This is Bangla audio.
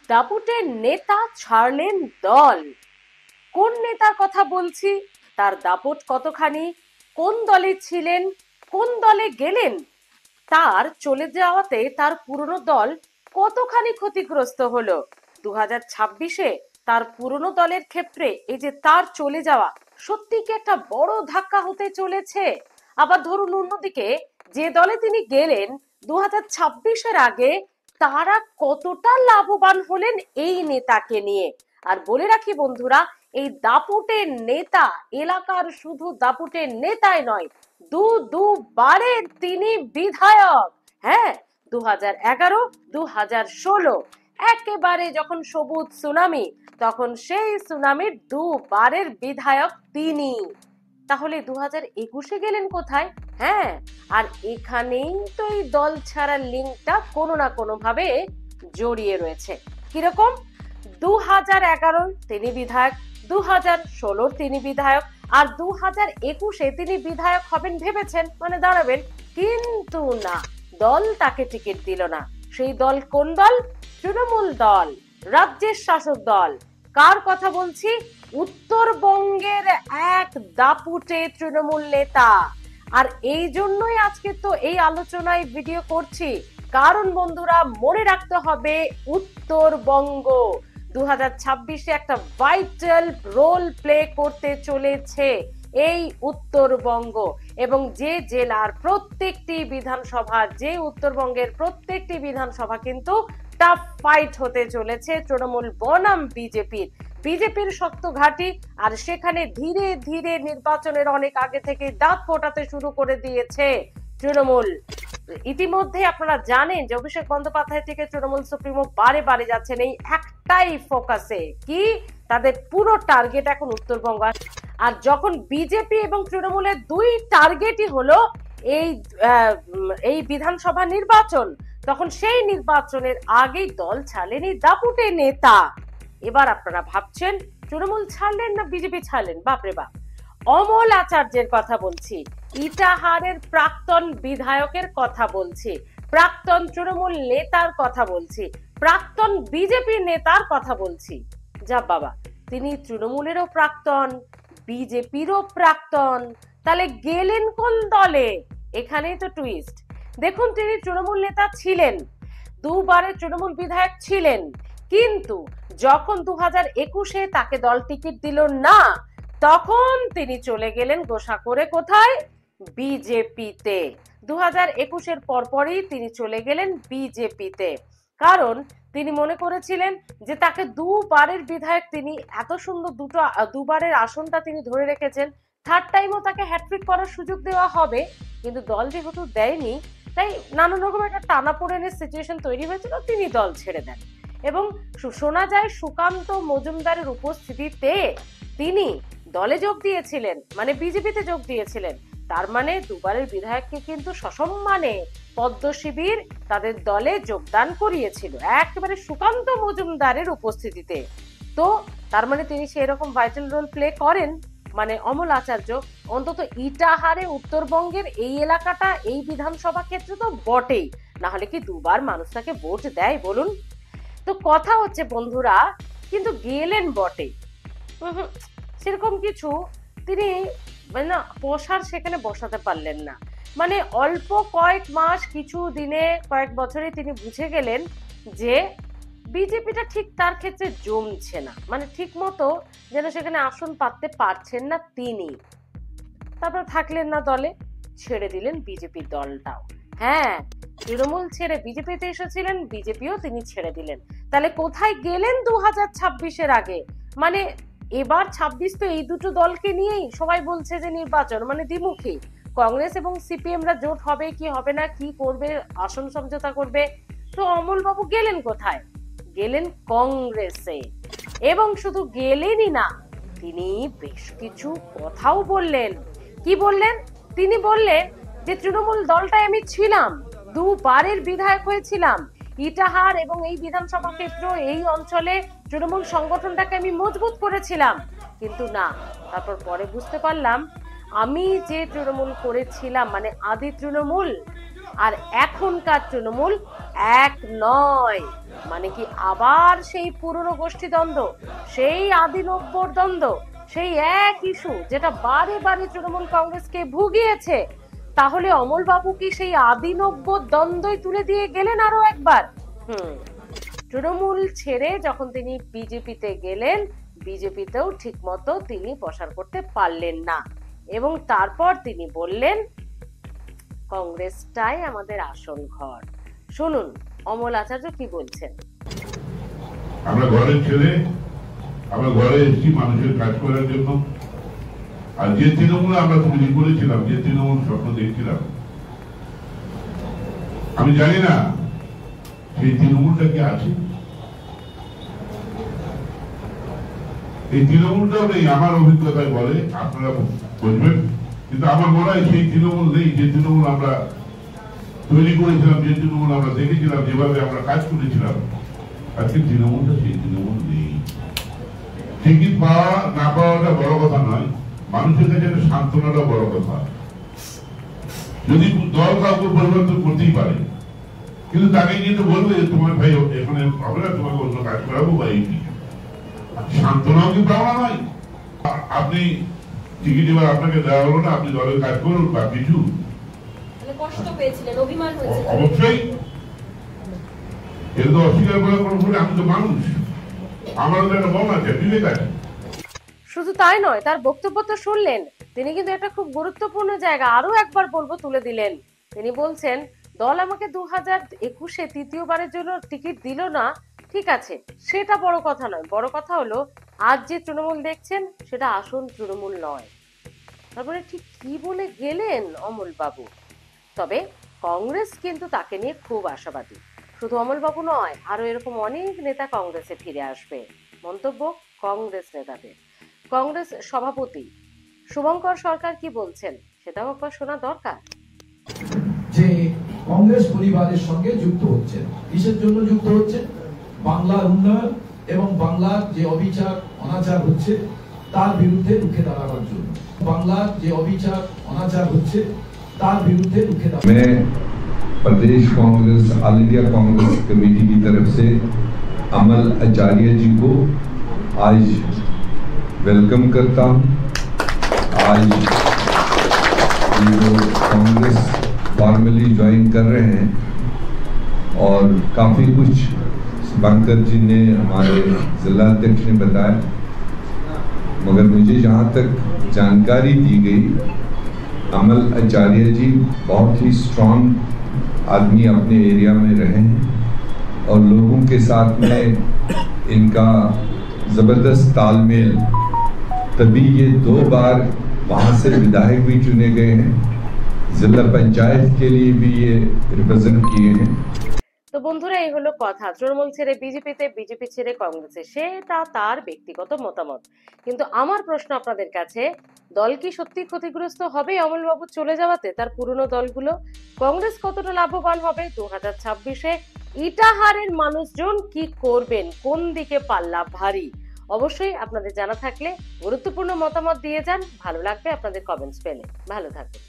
দাপুটের নেতা ছাড়লেন দল। কোন নেতার কথা বলছি, তার দাপট কতখানি, কোন দলে ছিলেন, কোন দলে গেলেন, তার চলে যাওয়াতে তার পুরনো দল কতখানি ক্ষতিগ্রস্ত হলো। 2026-এ তার পুরনো দলের ক্ষেত্রে এই যে তার চলে যাওয়া সত্যি কি একটা বড় ধাক্কা হতে চলেছে। আবার ধরুন অন্যদিকে যে দলে তিনি গেলেন 2026-এর আগে, তারা কতটা লাভবান হলেন এই নেতাকে নিয়ে। আর বলে রাখি বন্ধুরা, এই দাপুটের নেতা এলাকার শুধু দাপুটের নেতাই নয়, দুবারের তিনি বিধায়ক। হ্যাঁ, 2011, 2016 একেবারে যখন সবুজ সুনামি, তখন সেই সুনামির দুবারের বিধায়ক তিনি। তাহলে 2021-এ গেলেন কোথায়? হ্যাঁ, আর এখানেই তো এই দল ছাড়ার লিঙ্কটা কোনো না কোনো ভাবে জড়িয়ে রয়েছে। কিরকম? 2011 তিনি বিধায়ক, 2016 তিনি বিধায়ক, আর 2021-এ তিনি বিধায়ক হবেন ভেবেছেন, মানে দাঁড়াবেন, কিন্তু না, দল তাকে টিকিট দিল না। সেই দল কোন দল? তৃণমূল দল, রাজ্যের শাসক দল। কার কথা বলছি? উত্তরবঙ্গের এক দাপুটে তৃণমূল নেতা। আর এই জন্যই আজকে তো এই আলোচনায় ভিডিও করছি, কারণ বন্ধুরা মনে রাখতে হবে, উত্তরবঙ্গ 2026-এ একটা ভাইটাল রোল প্লে করতে চলেছে এই উত্তরবঙ্গ। এবং যে জেলার প্রত্যেকটি বিধানসভা, যে উত্তরবঙ্গের প্রত্যেকটি বিধানসভা কিন্তু টাফ ফাইট হতে চলেছে তৃণমূল বনাম বিজেপির শক্ত ঘাঁটি। আর সেখানে ধীরে ধীরে নির্বাচনের অনেক আগে থেকে দাঁত ফোটাতে শুরু করে দিয়েছে তৃণমূল। ইতিমধ্যে আপনারা জানেন যে অভিষেক বন্দ্যোপাধ্যায় থেকে তৃণমূল সুপ্রিমো বারে বারে যাচ্ছেন এই একটাই ফোকাসে, কি তাদের পুরো টার্গেট এখন উত্তরবঙ্গ। আর যখন বিজেপি এবং তৃণমূলের দুই টার্গেটই হলো এই বিধানসভা নির্বাচন, তখন সেই নির্বাচনের আগেই দল ছাড়লেনই দাপুটে নেতা। এবার আপনারা ভাবছেন তৃণমূল ছাড়লেন না বিজেপি ছাড়লেন? বাপরে বাপ, অমল আচার্যের কথা বলছি, ইটাহারের প্রাক্তন বিধায়কের কথা বলছি, প্রাক্তন তৃণমূল নেতার কথা বলছি, প্রাক্তন বিজেপি নেতার কথা বলছি। যা বাবা, তিনি তৃণমূলেরও প্রাক্তন, বিজেপিরও প্রাক্তন, তাহলে গেলেন কোন দলে? এখানেই তো টুইস্ট। দেখুন, তিনি তৃণমূল নেতা ছিলেন, দুবারের তৃণমূল বিধায়ক ছিলেন, কিন্তু যখন 2021-এ তাকে দল টিকিট দিল না, তখন তিনি চলে গেলেন গোসা করে কোথায়? বিজেপিতে। 2021-এর পরপরই তিনি চলে গেলেন বিজেপিতে, কারণ তিনি মনে করেছিলেন যে তাকে দুবারের বিধায়ক, তিনি এত সুন্দর দুবারের আসনটা তিনি ধরে রেখেছেন, থার্ড টাইমও তাকে হ্যাট্রিক করার সুযোগ দেওয়া হবে। কিন্তু দল যেহেতু দেয়নি, তাই নানান রকম একটা টানাপোড়েনের সিচুয়েশন তৈরি হয়েছিল, তিনি দল ছেড়ে দেন। এবং শোনা যায় সুকান্ত মজুমদারের উপস্থিতিতে তিনি দলে যোগ দিয়েছিলেন, মানে বিজেপিতে যোগ দিয়েছিলেন। তার মানে দুবারের বিধায়ককে কিন্তু সসম্মানে পদ্ম শিবির তাদের দলে যোগদান করিয়েছিল, একেবারে সুকান্ত মজুমদারের উপস্থিতিতে। তো তার মানে তিনি সেই রকম ভাইটাল রোল প্লে করেন। মানে অমল আচার্য অন্তত ইটাহারে উত্তরবঙ্গের এই এলাকাটা, এই বিধানসভা ক্ষেত্রে তো বটেই, না হলে কি দুবার মানুষ তাকে ভোট দেয় বলুন? তো কথা হচ্ছে বন্ধুরা, কিন্তু গেলেন বটে, সেরকম কিছু তিনি মানে বসার সেখানে বসাতে পারলেন না। মানে অল্প কয়েক মাস, কিছু দিনে, কয়েক বছরে তিনি বুঝে গেলেন যে বিজেপিটা ঠিক তার ক্ষেত্রে জমছে না, মানে ঠিক মতো যেন সেখানে আসন পাততে পারছেন না তিনি। তারপর থাকলেন না দলে, ছেড়ে দিলেন বিজেপির দলটাও। হ্যাঁ, তৃণমূল ছেড়ে বিজেপিতে এসেছিলেন, বিজেপিও তিনি ছেড়ে দিলেন। তাহলে কোথায় গেলেন 2026-এর আগে? মানে এবার 26 তো এই দুটো দলকে নিয়েই সবাই বলছে যে নির্বাচন মানে দ্বিমুখী, কংগ্রেস এবং সিপিএমরা জোট হবে কি হবে না, কি করবে, আসন সমঝোতা করবে। তো অমল বাবু গেলেন কোথায়? গেলেন কংগ্রেসে। এবং শুধু গেলেনই না, তিনি বেশ কিছু কথাও বললেন। কি বললেন? তিনি বললেন যে তৃণমূল দলটায় আমি ছিলাম, দুবারের বিধায়ক হয়েছিলাম, ইটাহার এবং এই বিধানসভা ক্ষেত্র, এই অঞ্চলে তৃণমূল সংগঠনটাকে আমি মজবুত করেছিলাম। কিন্তু না, তারপর পরে বুঝতে পারলাম আমি যে তৃণমূল করেছিলাম, মানে আদি তৃণমূল, আর এখনকার তৃণমূল এক নয়। মানে কি আবার সেই পুরনো গোষ্ঠী দ্বন্দ্ব, সেই আদি নব্বর দ্বন্দ্ব, সেই এক ইস্যু যেটা বারে বারে তৃণমূল কংগ্রেসকে ভুগিয়েছে। তাহলে অমল বাবু কি সেই আদি নব্বর দ্বন্দ্বই তুলে দিয়ে গেলেন আরো একবার? তৃণমূল ছেড়ে যখন তিনি বিজেপিতে গেলেন, বিজেপিতেও ঠিক মতো তিনি প্রসার করতে পারলেন না, এবং তারপর তিনি বললেন কংগ্রেসটাই আমাদের আসল ঘর। শুনুন অমল আচার্য কি বলছেন। আমরা ঘরের ছেলে, আমরা ঘরে এসেছি মানুষের কাজ করার জন্য। আর যে তৃণমূল আমরা তৈরি করেছিলাম, যে তৃণমূল স্বপ্ন দেখছিলাম, আমি জানি না সেই তৃণমূলটা কি আছে। এই তৃণমূলটাও নেই আমার অভিজ্ঞতায় বলে, আপনারা বুঝবেন, কিন্তু আমার মনে হয় সেই তৃণমূল নেই যে তৃণমূল আমরা তৈরি করেছিলাম, যে তৃণমূল আমরা দেখেছিলাম, যেভাবে আমরা কাজ করেছিলাম। আজকে তৃণমূলটা সেই তৃণমূল নেই। টিকিট পাওয়া না পাওয়াটা বড় কথা নয়, মানুষের কাছে সান্ত্বনাটা বড় কথা। যদি দল কাউকে পরিবর্তন করতেই পারে, কিন্তু তাকে কিন্তু বলবে তোমার ভাই এখানে হবে না, তোমাকে অন্য কাজ করাবো বা এই কিছু সান্ত্বনাও কি পাওয়া নয়। আপনি টিকিট এবার আপনাকে দেওয়া হলো না, আপনি দলের কাজ করুন বা কিছু কষ্ট পেয়েছিলেন, অভিমান হয়েছিল। অবশ্যই এর তো অস্বীকার করার কোনো ভুল। আমি তো মানুষ, আমারও তো একটা মন আছে, বিবেক আছে। শুধু তাই নয়, তার বক্তব্য তো শুনলেন, তিনি কিন্তু একটা খুব গুরুত্বপূর্ণ জায়গা আরো একবার বলবো তুলে দিলেন। তিনি বলছেন দল আমাকে 2021-এ তৃতীয়বারের জন্য টিকিট দিল না, ঠিক আছে, সেটা বড় কথা নয়। বড় কথা হলো আজ যে তৃণমূল দেখছেন সেটা আসল তৃণমূল নয়। তারপরে ঠিক কি বলে গেলেন অমল বাবু। তবে কংগ্রেস কিন্তু তাকে নিয়ে খুব আশাবাদী। শুধু অমল বাবু নয়, আরো এরকম অনেক নেতা কংগ্রেসে ফিরে আসবে। মন্তব্য কংগ্রেস নেতাদের। কংগ্রেস সভাপতি শুভঙ্কর সরকার কি বলছেন সেটাও একবার শোনা দরকার। যে কংগ্রেস পরিবারের সঙ্গে যুক্ত হচ্ছেন, কিসের জন্য যুক্ত হচ্ছেন? বাংলার উন্নয়ন এবং বাংলার যে অবিচার অনাচার হচ্ছে তার বিরুদ্ধে রুখে দাঁড়াবার জন্য। বাংলার যে অবিচার অনাচার হচ্ছে তার বিরুদ্ধে রুখে দাঁড়াবার। मैं प्रदेश Congress all India Congress committee की तरफ से अमल आचार्य जी को आज वेलकम करता हूं। आज ये जो कांग्रेस फॉर्मली ज्वाइन कर रहे हैं और काफी कुछ बंकर जी ने, हमारे जिला अध्यक्ष ने बताया, मगर मुझे जहां तक जानकारी दी गई, अमल आचार्य जी बहुत ही स्ट्रांग आदमी अपने एरिया में रहे हैं और लोगों के साथ में इनका जबरदस्त तालमेल, तभी ये 2 बार वहां से विधायक भी चुने गए हैं, जिला पंचायत के लिए भी ये रिप्रेजेंट किए हैं। তো বন্ধুরা, এই হলো কথা। তৃণমূল ছেড়ে বিজেপিতে, বিজেপি ছেড়ে কংগ্রেসে, সেটা তার ব্যক্তিগত মতামত। কিন্তু আমার প্রশ্ন আপনাদের কাছে, দল কি সত্যি ক্ষতিগ্রস্ত হবে অমলবাবু চলে যাওয়াতে? তার পুরনো দলগুলো, কংগ্রেস কতটা লাভবান হবে 2026-এ? ইটাহারের মানুষজন কি করবেন? কোন দিকে পাল্লা ভারী? অবশ্যই আপনাদের জানা থাকলে গুরুত্বপূর্ণ মতামত দিয়ে যান, ভালো লাগবে আপনাদের কমেন্টস পেলে। ভালো থাকবেন।